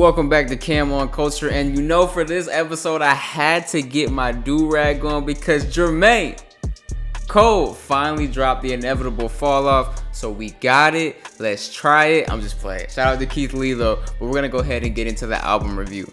Welcome back to Cam on Culture, and for this episode I had to get my do-rag on because Jermaine Cole finally dropped the inevitable fall off, so we got it. Let's try it. I'm just playing. Shout out to Keith Lee though, but we're gonna go ahead and get into the album review.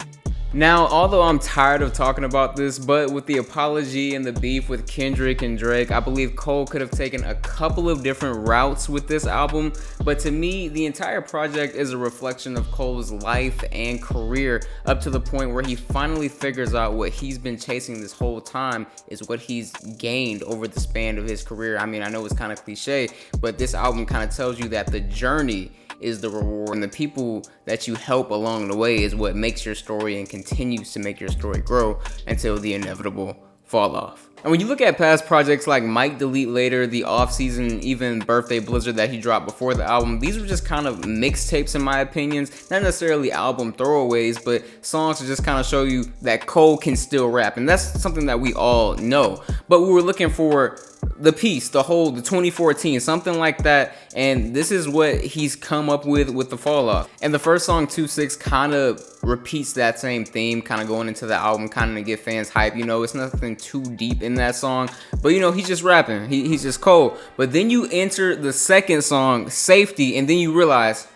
Now, although I'm tired of talking about this, but with the apology and the beef with Kendrick and Drake, I believe Cole could have taken a couple of different routes with this album. But to me, the entire project is a reflection of Cole's life and career up to the point where he finally figures out what he's been chasing this whole time is what he's gained over the span of his career. I mean, I know it's kind of cliche, but this album kind of tells you that the journey is the reward, and the people that you help along the way is what makes your story and continues to make your story grow until the inevitable fall off. And when you look at past projects like Might Delete Later, the off-season, even Birthday Blizzard that he dropped before the album, these were just kind of mixtapes in my opinions, not necessarily album throwaways, but songs to just kind of show you that Cole can still rap, and that's something that we all know. But we were looking for the piece, the 2014, something like that, and this is what he's come up with the fall off. And the first song, 2-6, kind of repeats that same theme, kind of going into the album, kind of to get fans hype. It's nothing too deep in that song, but he's just rapping, he's just Cole. But then you enter the second song, Safety, and then you realize,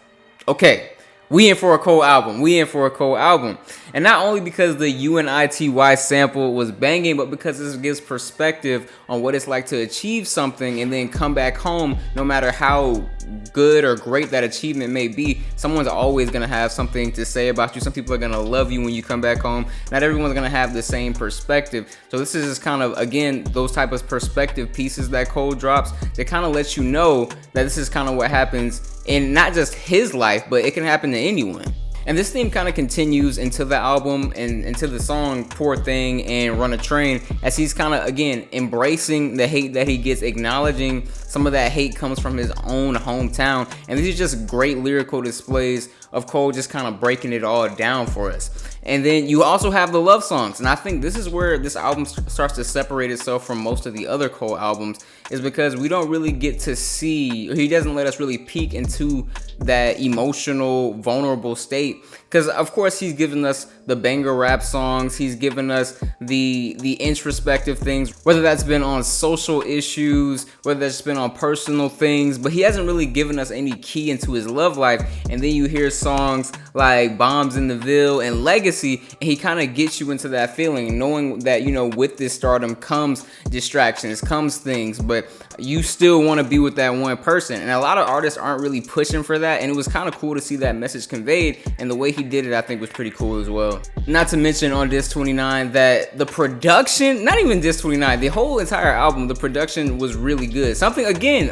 okay, we in for a Cole album. And not only because the UNITY sample was banging, but because this gives perspective on what it's like to achieve something and then come back home. No matter how good or great that achievement may be, someone's always gonna have something to say about you. Some people are gonna love you when you come back home. Not everyone's gonna have the same perspective. So this is just kind of, again, those type of perspective pieces that Cole drops that kind of lets you know that this is kind of what happens in not just his life, but it can happen to anyone. And this theme kind of continues into the album and into the song Poor Thing and Run a Train, as he's kind of, again, embracing the hate that he gets, acknowledging some of that hate comes from his own hometown. And these are just great lyrical displays of Cole just kind of breaking it all down for us. And then you also have the love songs, and I think this is where this album starts to separate itself from most of the other Cole albums, is because we don't really get to see, or he doesn't let us really peek into that emotional, vulnerable state. Because of course he's given us the banger rap songs, he's given us the introspective things, whether that's been on social issues, whether that's been on personal things, but he hasn't really given us any key into his love life. And then you hear songs like Bombs in the Ville and Legacy, and he kind of gets you into that feeling, knowing that, with this stardom comes distractions, comes things, but you still want to be with that one person. And a lot of artists aren't really pushing for that, and it was kind of cool to see that message conveyed, and the way he did it I think was pretty cool as well. Not to mention on Disc 29 that the production, not even Disc 29, the whole entire album, the production was really good. Something, again,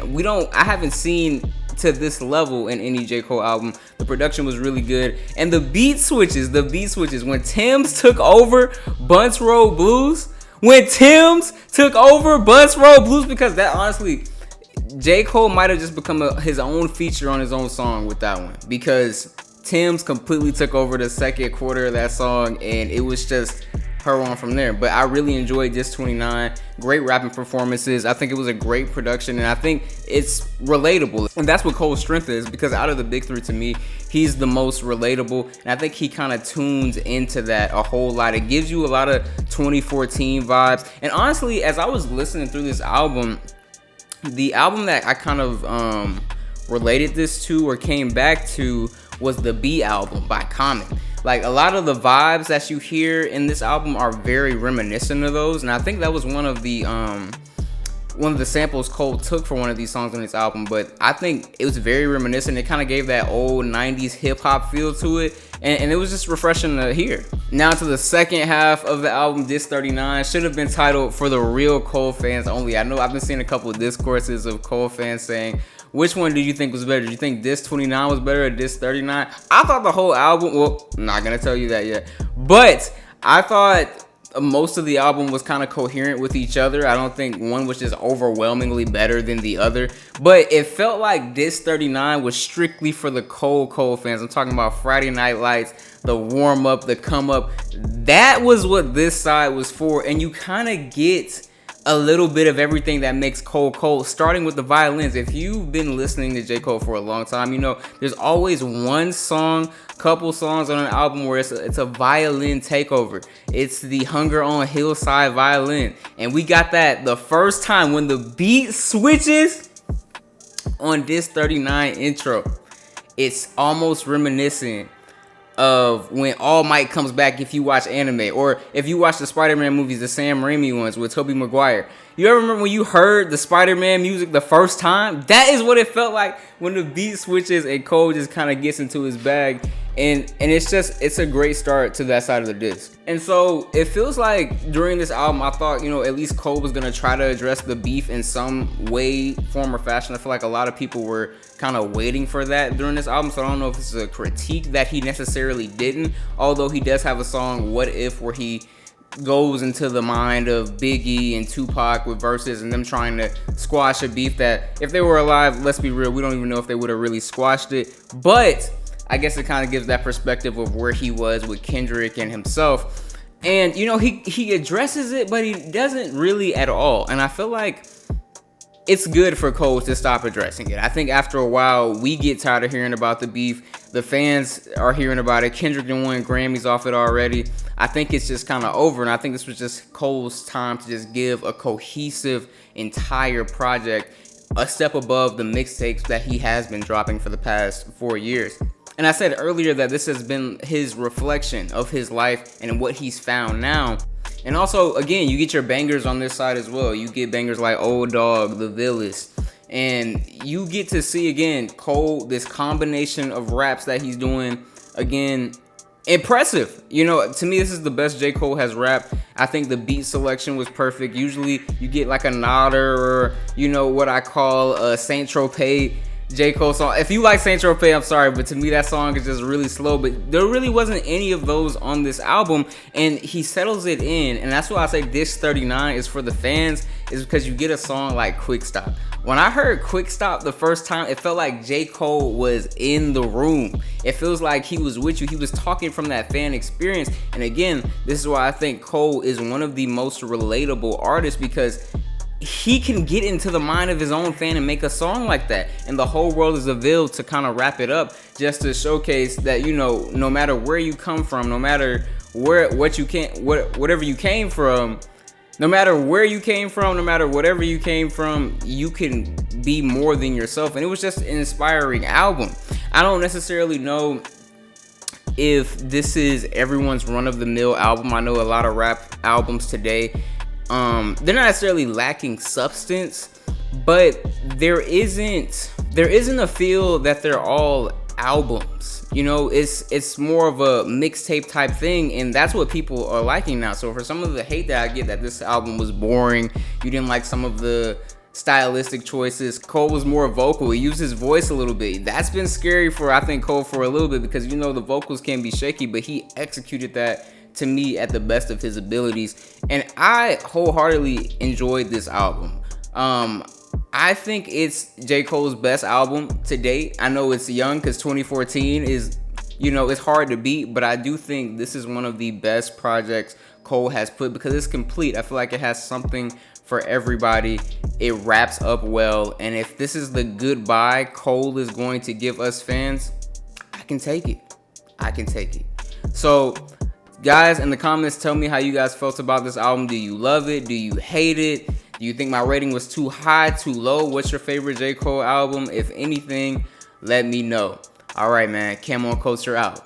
I haven't seen to this level in any J. Cole album. The production was really good, and the beat switches, when Tim's took over Bunts Road Blues, because that, honestly, J. Cole might have just become his own feature on his own song with that one, because Tim's completely took over the second quarter of that song, and it was just her on from there. But I really enjoyed Disc 29. Great rapping performances. I think it was a great production, and I think it's relatable. And that's what Cole's strength is, because out of the big three, to me, he's the most relatable. And I think he kind of tunes into that a whole lot. It gives you a lot of 2014 vibes. And honestly, as I was listening through this album, the album that I kind of related this to or came back to was the B album by Common. Like, a lot of the vibes that you hear in this album are very reminiscent of those, and I think that was one of the samples Cole took for one of these songs on this album. But I think it was very reminiscent. It kind of gave that old 90s hip-hop feel to it, and it was just refreshing to hear. Now to the second half of the album, Disc 39 should have been titled For the Real Cole Fans Only. I know I've been seeing a couple of discourses of Cole fans saying, which one do you think was better? Do you think Disc 29 was better or Disc 39? I thought the whole album, well, I'm not gonna tell you that yet, but I thought most of the album was kind of coherent with each other. I don't think one was just overwhelmingly better than the other, but it felt like Disc 39 was strictly for the Cole fans. I'm talking about Friday Night Lights, the warm up, the come up. That was what this side was for, and you kind of get a little bit of everything that makes Cole Cole, starting with the violins. If you've been listening to J. Cole for a long time, you know there's always one song, couple songs on an album where it's a violin takeover. It's the Hunger on Hillside violin. And we got that the first time when the beat switches on this 39 intro. It's almost reminiscent of when All Might comes back if you watch anime, or if you watch the Spider-Man movies, the Sam Raimi ones with Tobey Maguire. You ever remember when you heard the Spider-Man music the first time? That is what it felt like when the beat switches and Cole just kind of gets into his bag. And it's a great start to that side of the disc. And so it feels like during this album, I thought, at least Cole was going to try to address the beef in some way, form, or fashion. I feel like a lot of people were kind of waiting for that during this album. So I don't know if it's a critique that he necessarily didn't. Although he does have a song, What If, where he goes into the mind of Biggie and Tupac with verses and them trying to squash a beef that if they were alive, let's be real, we don't even know if they would have really squashed it. But I guess it kind of gives that perspective of where he was with Kendrick and himself. And, he addresses it, but he doesn't really at all. And I feel like it's good for Cole to stop addressing it. I think after a while, we get tired of hearing about the beef. The fans are hearing about it. Kendrick done won Grammys off it already. I think it's just kind of over. And I think this was just Cole's time to just give a cohesive entire project a step above the mixtapes that he has been dropping for the past 4 years. And I said earlier that this has been his reflection of his life and what he's found now. And also, again, you get your bangers on this side as well. You get bangers like Old Dog, The Villas. And you get to see, again, Cole, this combination of raps that he's doing, again, impressive. To me, this is the best J. Cole has rapped. I think the beat selection was perfect. Usually, you get like a Nodder or, what I call a Saint Tropez J. Cole song. If you like Saint Tropez, I'm sorry, but to me that song is just really slow. But there really wasn't any of those on this album, and he settles it in. And that's why I say Disc 39 is for the fans, is because you get a song like Quick Stop. When I heard Quick Stop the first time, it felt like J. Cole was in the room. It feels like he was with you. He was talking from that fan experience. And again, this is why I think Cole is one of the most relatable artists, because he can get into the mind of his own fan and make a song like that. And the whole world is available to kind of wrap it up, just to showcase that, no matter where you come from, no matter whatever you came from, no matter where you came from, no matter whatever you came from, you can be more than yourself. And it was just an inspiring album. I don't necessarily know if this is everyone's run-of-the-mill album. I know a lot of rap albums today, they're not necessarily lacking substance, but there isn't a feel that they're all albums. It's more of a mixtape type thing, and that's what people are liking now. So for some of the hate that I get that this album was boring, you didn't like some of the stylistic choices, Cole was more vocal. He used his voice a little bit. That's been scary for, I think, Cole for a little bit, because the vocals can be shaky, but he executed that to me at the best of his abilities, and I wholeheartedly enjoyed this album. I think it's J. Cole's best album to date. I know it's young because 2014 is, it's hard to beat, but I do think this is one of the best projects Cole has put, because it's complete. I feel like it has something for everybody. It wraps up well, and if this is the goodbye Cole is going to give us fans, I can take it. So, guys, in the comments, tell me how you guys felt about this album. Do you love it? Do you hate it? Do you think my rating was too high, too low? What's your favorite J. Cole album? If anything, let me know. All right, man. Cam on Culture out.